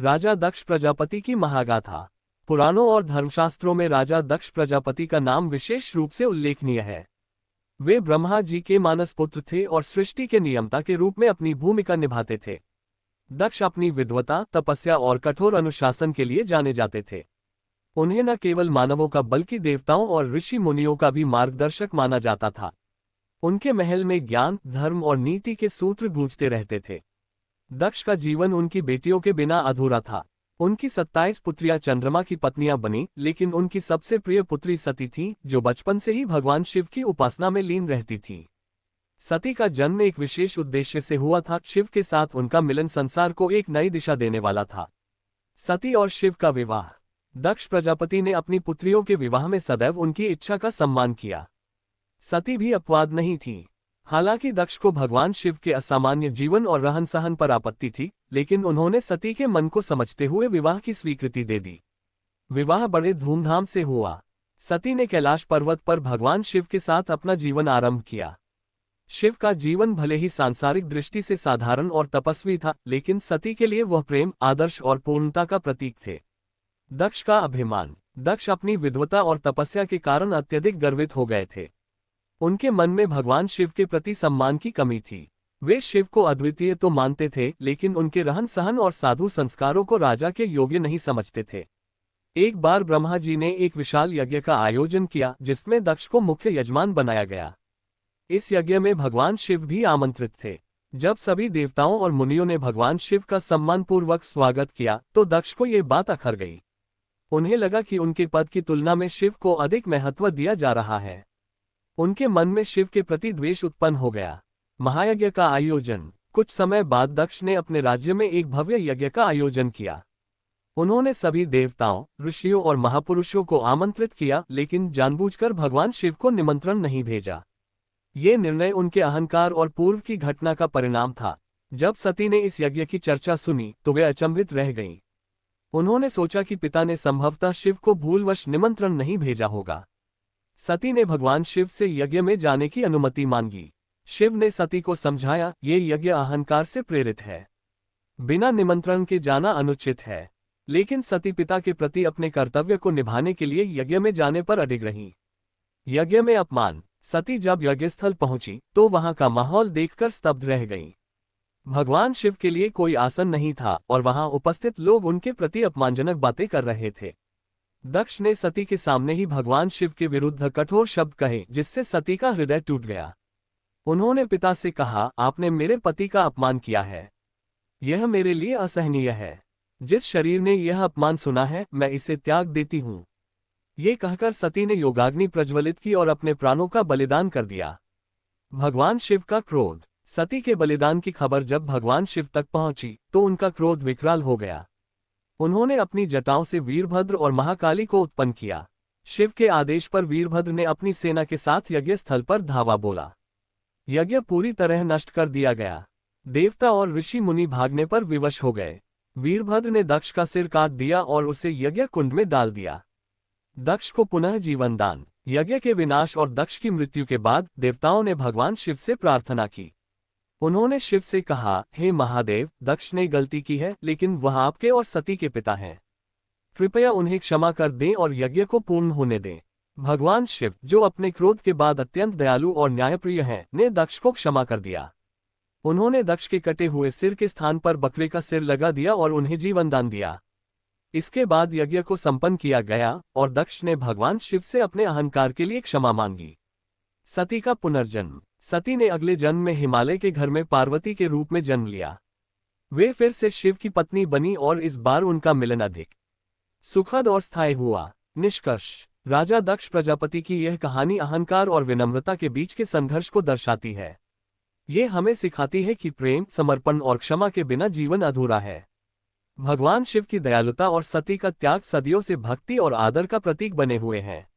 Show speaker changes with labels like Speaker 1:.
Speaker 1: राजा दक्ष प्रजापति की महागाथा। पुराणों और धर्मशास्त्रों में राजा दक्ष प्रजापति का नाम विशेष रूप से उल्लेखनीय है। वे ब्रह्मा जी के मानस पुत्र थे और सृष्टि के नियमता के रूप में अपनी भूमिका निभाते थे। दक्ष अपनी विद्वता, तपस्या और कठोर अनुशासन के लिए जाने जाते थे। उन्हें न केवल मानवों का बल्कि देवताओं और ऋषि मुनियों का भी मार्गदर्शक माना जाता था। उनके महल में ज्ञान, धर्म और नीति के सूत्र गूंजते रहते थे। दक्ष का जीवन उनकी बेटियों के बिना अधूरा था। उनकी 27 पुत्रियां चंद्रमा की पत्नियां बनी, लेकिन उनकी सबसे प्रिय पुत्री सती थी, जो बचपन से ही भगवान शिव की उपासना में लीन रहती थी। सती का जन्म एक विशेष उद्देश्य से हुआ था। शिव के साथ उनका मिलन संसार को एक नई दिशा देने वाला था। सती और शिव का विवाह। दक्ष प्रजापति ने अपनी पुत्रियों के विवाह में सदैव उनकी इच्छा का सम्मान किया। सती भी अपवाद नहीं थी। हालांकि दक्ष को भगवान शिव के असामान्य जीवन और रहन सहन पर आपत्ति थी, लेकिन उन्होंने सती के मन को समझते हुए विवाह की स्वीकृति दे दी। विवाह बड़े धूमधाम से हुआ। सती ने कैलाश पर्वत पर भगवान शिव के साथ अपना जीवन आरंभ किया। शिव का जीवन भले ही सांसारिक दृष्टि से साधारण और तपस्वी था, लेकिन सती के लिए वह प्रेम, आदर्श और पूर्णता का प्रतीक थे। दक्ष का अभिमान। दक्ष अपनी विद्वता और तपस्या के कारण अत्यधिक गर्वित हो गए थे। उनके मन में भगवान शिव के प्रति सम्मान की कमी थी। वे शिव को अद्वितीय तो मानते थे, लेकिन उनके रहन सहन और साधु संस्कारों को राजा के योग्य नहीं समझते थे। एक बार ब्रह्मा जी ने एक विशाल यज्ञ का आयोजन किया, जिसमें दक्ष को मुख्य यजमान बनाया गया। इस यज्ञ में भगवान शिव भी आमंत्रित थे। जब सभी देवताओं और मुनियों ने भगवान शिव का सम्मानपूर्वक स्वागत किया, तो दक्ष को ये बात अखर गई। उन्हें लगा कि उनके पद की तुलना में शिव को अधिक महत्व दिया जा रहा है। उनके मन में शिव के प्रति द्वेष उत्पन्न हो गया। महायज्ञ का आयोजन। कुछ समय बाद दक्ष ने अपने राज्य में एक भव्य यज्ञ का आयोजन किया। उन्होंने सभी देवताओं, ऋषियों और महापुरुषों को आमंत्रित किया, लेकिन जानबूझकर भगवान शिव को निमंत्रण नहीं भेजा। ये निर्णय उनके अहंकार और पूर्व की घटना का परिणाम था। जब सती ने इस यज्ञ की चर्चा सुनी, तो वे अचंभित रह गईं। उन्होंने सोचा कि पिता ने संभवतः शिव को भूलवश निमंत्रण नहीं भेजा होगा। सती ने भगवान शिव से यज्ञ में जाने की अनुमति मांगी। शिव ने सती को समझाया, ये यज्ञ अहंकार से प्रेरित है। बिना निमंत्रण के जाना अनुचित है। लेकिन सती पिता के प्रति अपने कर्तव्य को निभाने के लिए यज्ञ में जाने पर अडिग रहीं। यज्ञ में अपमान। सती जब यज्ञस्थल पहुंची, तो वहां का माहौल देखकर स्तब्ध रह गईं। भगवान शिव के लिए कोई आसन नहीं था और वहां उपस्थित लोग उनके प्रति अपमानजनक बातें कर रहे थे। दक्ष ने सती के सामने ही भगवान शिव के विरुद्ध कठोर शब्द कहे, जिससे सती का हृदय टूट गया। उन्होंने पिता से कहा, आपने मेरे पति का अपमान किया है। यह मेरे लिए असहनीय है। जिस शरीर ने यह अपमान सुना है, मैं इसे त्याग देती हूँ। ये कहकर सती ने योगाग्नि प्रज्वलित की और अपने प्राणों का बलिदान कर दिया। भगवान शिव का क्रोध। सती के बलिदान की खबर जब भगवान शिव तक पहुंची, तो उनका क्रोध विकराल हो गया। उन्होंने अपनी जटाओं से वीरभद्र और महाकाली को उत्पन्न किया। शिव के आदेश पर वीरभद्र ने अपनी सेना के साथ यज्ञ स्थल पर धावा बोला। यज्ञ पूरी तरह नष्ट कर दिया गया। देवता और ऋषि मुनि भागने पर विवश हो गए। वीरभद्र ने दक्ष का सिर काट दिया और उसे यज्ञ कुंड में डाल दिया। दक्ष को पुनः जीवन दान। यज्ञ के विनाश और दक्ष की मृत्यु के बाद देवताओं ने भगवान शिव से प्रार्थना की। उन्होंने शिव से कहा, हे महादेव, दक्ष ने गलती की है, लेकिन वह आपके और सती के पिता हैं। कृपया उन्हें क्षमा कर दें और यज्ञ को पूर्ण होने दें। भगवान शिव, जो अपने क्रोध के बाद अत्यंत दयालु और न्यायप्रिय हैं, ने दक्ष को क्षमा कर दिया। उन्होंने दक्ष के कटे हुए सिर के स्थान पर बकरे का सिर लगा दिया और उन्हें जीवन दान दिया। इसके बाद यज्ञ को संपन्न किया गया और दक्ष ने भगवान शिव से अपने अहंकार के लिए क्षमा मांगी। सती का पुनर्जन्म। सती ने अगले जन्म में हिमालय के घर में पार्वती के रूप में जन्म लिया। वे फिर से शिव की पत्नी बनी और इस बार उनका मिलन अधिक सुखद और स्थायी हुआ। निष्कर्ष। राजा दक्ष प्रजापति की यह कहानी अहंकार और विनम्रता के बीच के संघर्ष को दर्शाती है। ये हमें सिखाती है कि प्रेम, समर्पण और क्षमा के बिना जीवन अधूरा है। भगवान शिव की दयालुता और सती का त्याग सदियों से भक्ति और आदर का प्रतीक बने हुए हैं।